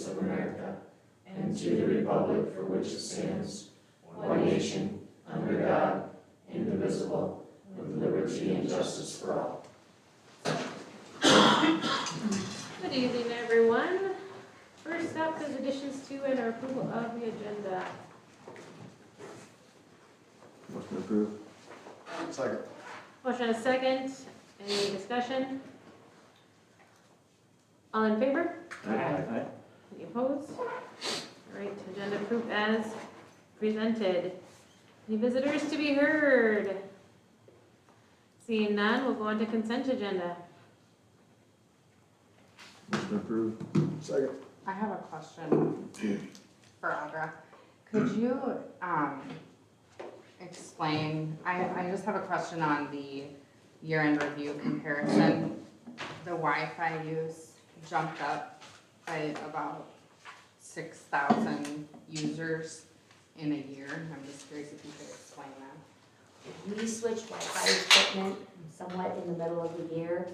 States of America and to the republic for which it stands, one nation, under God, indivisible, with liberty and justice for all. Good evening, everyone. First up is additions to and approval of the agenda. Motion approved. Second. Motion and a second. Any discussion? All in favor? Aye. Any opposed? All right, agenda approved as presented. Any visitors to be heard? Seeing none, we'll go on to consent agenda. Motion approved. Second. I have a question for Audra. Could you explain, I just have a question on the year-end review comparison. The Wi-Fi use jumped up by about 6,000 users in a year. I'm just curious if you could explain that. We switched Wi-Fi equipment somewhat in the middle of the year.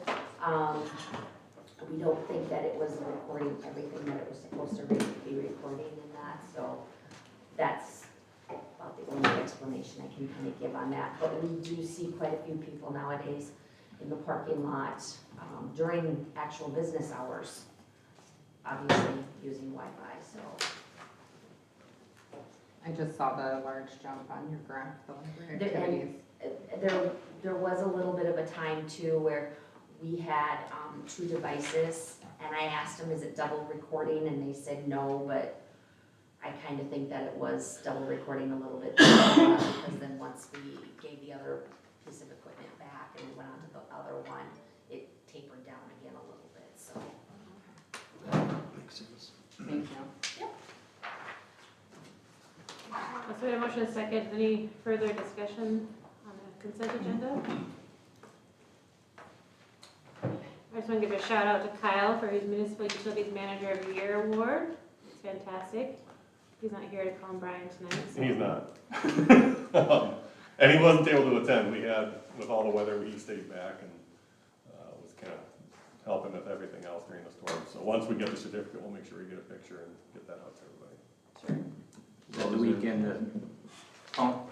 We don't think that it was recording everything that it was supposed to be recording in that, so that's about the only explanation I can kind of give on that. But we do see quite a few people nowadays in the parking lot during actual business hours, obviously using Wi-Fi, so. I just saw the large jump on your graph, the library activities. There was a little bit of a time too where we had two devices, and I asked them, is it double recording? And they said no, but I kind of think that it was double recording a little bit because then once we gave the other piece of equipment back and we went on to the other one, it tapered down again a little bit, so. Makes sense. Thank you. So we have a motion and a second. Any further discussion on the consent agenda? I just want to give a shout out to Kyle for his Municipal Utilities Manager of the Year award. It's fantastic. He's not here to call him Brian tonight. So. He's not. And he wasn't able to attend. We had, with all the weather, he stayed back and was kind of helping with everything else during the storm. So once we get the certificate, we'll make sure we get a picture and get that out to everybody. Sure. Was that the weekend that pump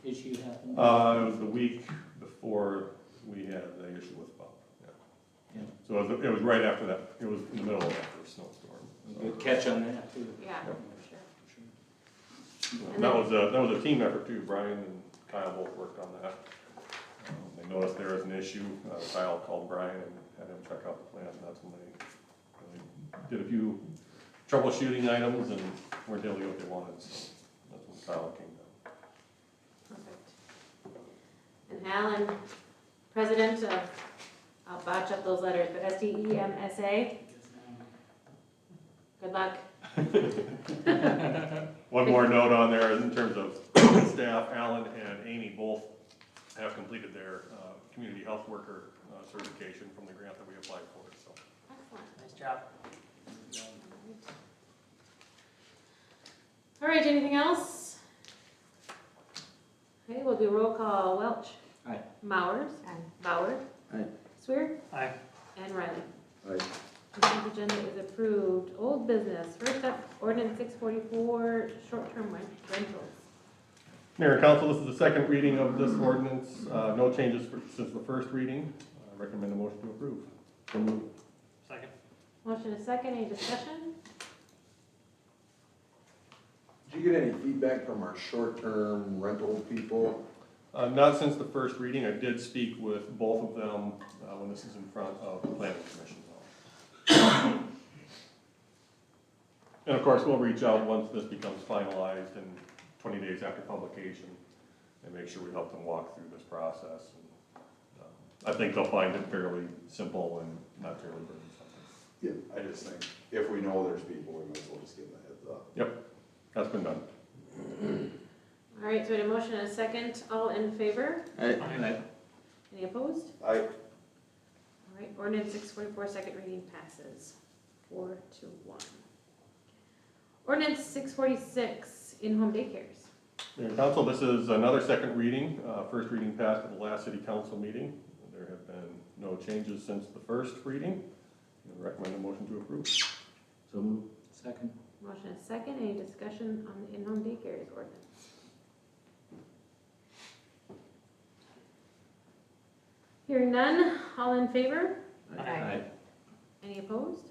issue happened? It was the week before we had the issue with the pump. Yeah. So it was right after that. It was in the middle of that first snowstorm. Good catch on that too. Yeah, Yep. for sure. And that was a team effort too. Brian and Kyle both worked on that. They noticed there was an issue. Kyle called Brian and had him check out the plant, and that's when they did a few troubleshooting items and weren't able to get what they wanted. So that's when Kyle came down. Perfect. And Alan, president of, I'll botch up those letters, but SDEMSA. Good luck. One more note on there in terms of staff, Alan and Amy both have completed their community health worker certification from the grant that we applied for. So. Excellent. Nice job. All right, anything else? Okay, we'll do roll call. Welch. Aye. Mowers. Aye. Bauer. Aye. Swear. Aye. And Riley. Aye. Consent agenda is approved. Old business. First up, ordinance 644, short-term rentals. Mayor and Council, this is the second reading of this ordinance. No changes since the first reading. I recommend a motion to approve. So moved. Second. Motion is second. Any discussion? Did you get any feedback from our short-term rental people? Not since the first reading. I did speak with both of them when this is in front of the planning commission. And of course, we'll reach out once this becomes finalized and 20 days after publication and make sure we help them walk through this process. And, I think they'll find it fairly simple and not terribly burdensome. Yeah, I just think if we know there's people, we might as well just give them a heads up. Yep, that's been done. All right, so we have a motion and a second. All in favor? Aye. Any opposed? I, All right, ordinance 644, second reading passes 4-1. Ordinance 646, in-home daycares. Mayor and Council, this is another second reading. First reading passed at the last city council meeting. There have been no changes since the first reading. I recommend a motion to approve. So moved. Second. Motion is second, any discussion on the in-home daycares ordinance? Hearing none, all in favor? Aye. Any opposed?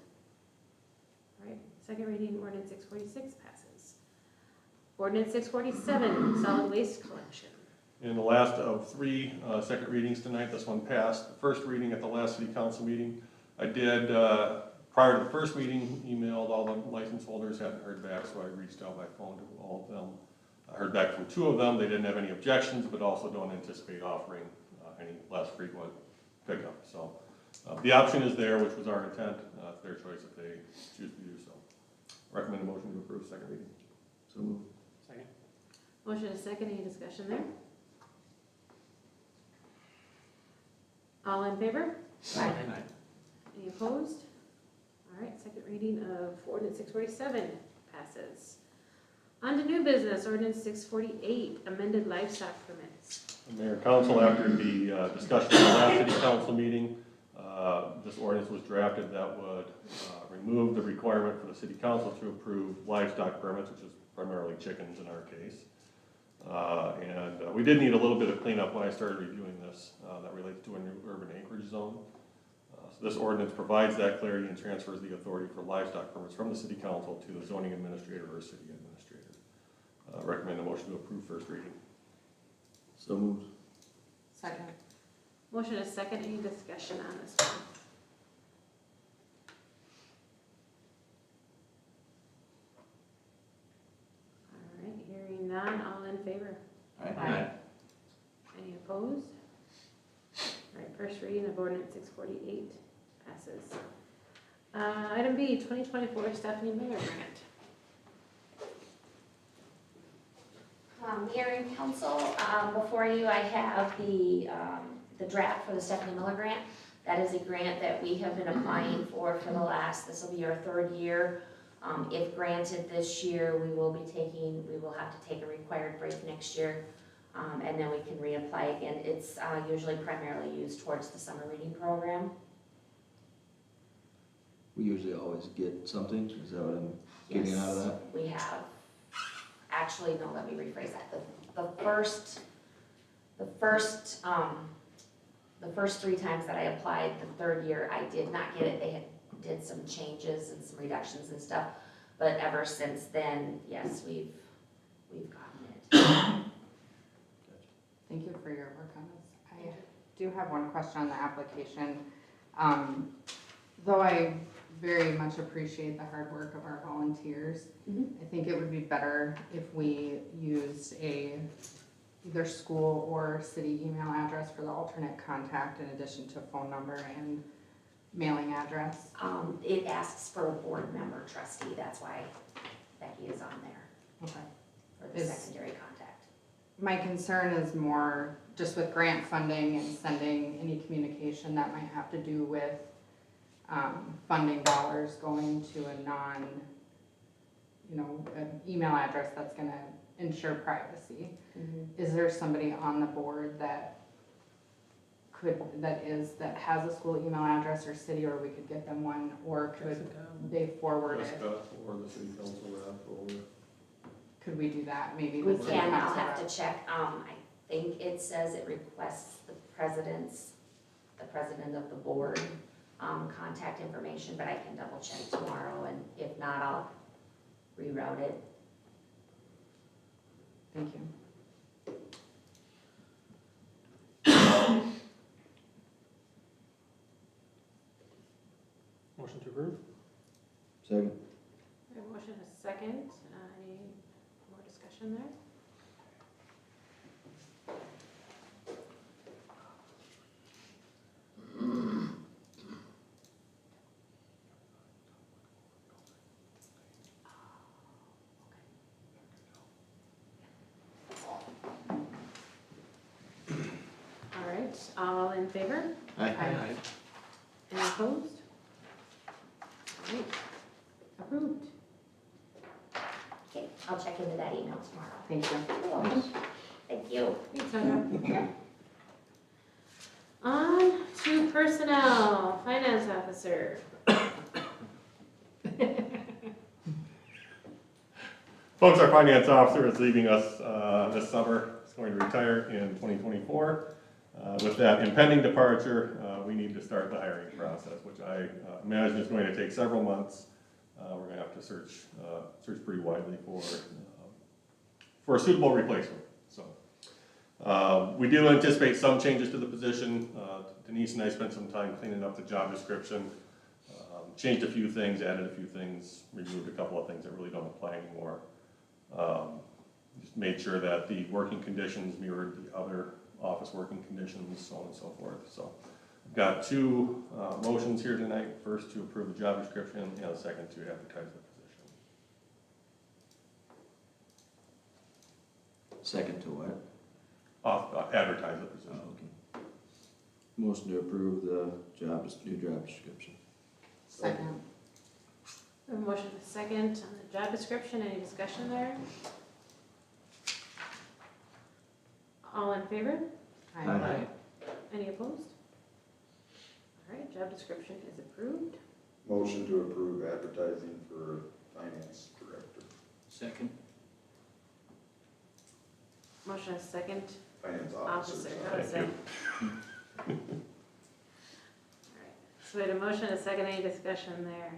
All right, second reading, ordinance 646 passes. Ordinance 647, solid waste collection. In the last of three second readings tonight, this one passed. The first reading at the last city council meeting, I did, prior to the first meeting, emailed all the license holders, hadn't heard back, so I reached out by phone to all of them. I heard back from two of them, they didn't have any objections, but also don't anticipate offering any less frequent pickup. So the option is there, which was our intent. It's their choice if they choose to do so. Recommend a motion to approve second reading. So moved. Second. Motion is second, any discussion there? All in favor? Aye. Any opposed? All right, second reading of ordinance 647 passes. On to new business, ordinance 648, amended livestock permits. Mayor and council, after the discussion at the last city council meeting, this ordinance was drafted that would remove the requirement for the city council to approve livestock permits, which is primarily chickens in our case. And we did need a little bit of cleanup when I started reviewing this that relates to a new urban acreage zone. So this ordinance provides that clarity and transfers the authority for livestock permits from the city council to the zoning administrator or city administrator. Recommend a motion to approve first reading. So moved. Second. Motion is second, any discussion on this one? All right, hearing none, all in favor? Aye. Any opposed? All right, first reading of ordinance 648 passes. Item B, 2024 Stephanie Miller grant. Mayor and council, before you, I have the draft for the Stephanie Miller grant. That is a grant that we have been applying for the last, this will be our third year. If granted this year, we will have to take a required break next year, and then we can reapply again. It's usually primarily used towards the summer reading program. We usually always get something, is that what I'm getting out of that? Yes, we have. Actually, no, let me rephrase that. The first three times that I applied, the third year, I did not get it. They did some changes and some reductions and stuff. But ever since then, yes, we've gotten it. Thank you for your work on this. I do have one question on the application. Though I very much appreciate the hard work of our volunteers, I think it would be better if we used either school or city email address for the alternate contact in addition to phone number and mailing address. It asks for a board member trustee. That's why Becky is on there Okay. for the secondary contact. My concern is more just with grant funding and sending any communication that might have to do with funding dollars going to a an email address that's gonna ensure privacy. Is there somebody on the board that has a school email address or city, or we could get them one, or could they forward it? Jessica or the city council rep or. Could we do that, maybe? We the city can, I'll council have rep? to check. I think it says it requests the president of the board contact information, but I can double check tomorrow, and if not, I'll reroute it. Thank you. Motion to approve? Second. We have a motion is second, any more discussion there? All right, all in favor? Aye. Any opposed? All right, approved. Okay, I'll check into that email tomorrow. Thank you. You're welcome. Thank you. Thanks, Sandra. On to personnel, finance officer. Folks, our finance officer is leaving us this summer. He's going to retire in 2024. With that impending departure, we need to start the hiring process, which I imagine is going to take several months. We're going to have to search pretty widely for a suitable replacement. So we do anticipate some changes to the position. Denise and I spent some time cleaning up the job description, changed a few things, added a few things, removed a couple of things that really don't apply anymore. Just made sure that the working conditions mirrored the other office working conditions, so on and so forth. So I've got two motions here tonight. First, to approve the job description, and a second to advertise the position. Second to what? Advertise the position. Oh, okay. Motion to approve the new job description. Second. A motion is second on the job description. Any discussion there? All in favor? Aye. Any opposed? All right, job description is approved. Motion to approve advertising for finance director, Second. Motion is second. finance Officer, officer. I would say. All right, so we had a motion, a second, any discussion there?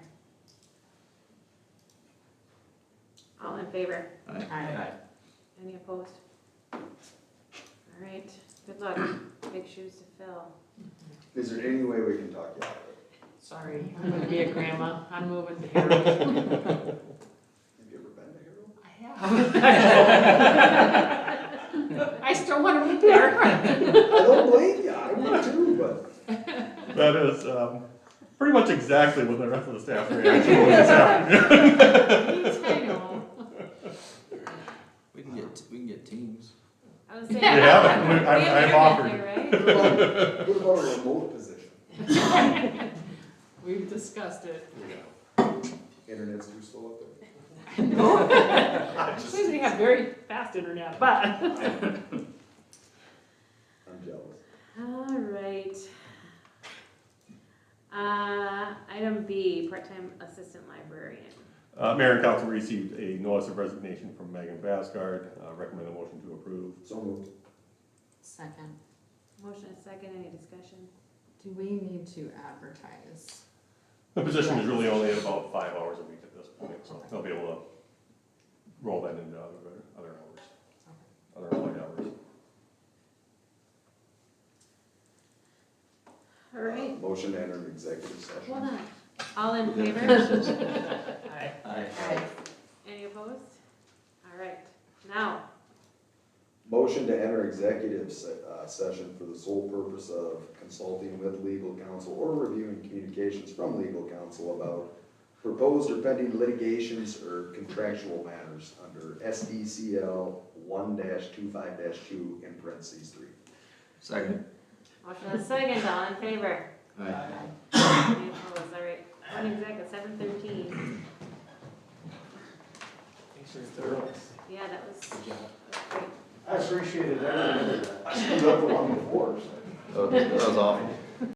All in favor? Aye. Any opposed? All right, good luck, big shoes to fill. Is there any way we can talk you out of it? Sorry, I'm gonna be a grandma. I'm moving to Harold. Have you ever been to Harold? I have. I still want to move there. I don't blame you, I would too, but. That is pretty much exactly what the rest of the staff reaction was this afternoon. I know. We can get teams. I was saying. We haven't. we have I've internet offered. here, right? What about a remote position? We've discussed it. Internet's too slow up there. No. Actually, they have very fast internet, but. I'm jealous. All right. Item B, part-time assistant librarian. Mayor and council received a notice of resignation from Megan Basgard. Recommend a motion to approve. So moved. Second. Motion is second, any discussion? Do we need to advertise? The position is really only at about 5 hours a week at this point, so they'll be able to roll that into other hours, other employee hours. All right, Motion to enter an executive session. hold on. All in favor? Aye. Aye. Any opposed? All right, now, Motion to enter executive session for the sole purpose of consulting with legal counsel or reviewing communications from legal counsel about proposed or pending litigations or contractual matters under SDCL 1-25-2 in parentheses 3. Second. motion is second, all in favor? Aye. Any opposed? All right, one exec at 7:13. Thanks for your thoroughness. Yeah, that was Good job. great. I appreciated everything. I screwed up the one before, so. That was awful.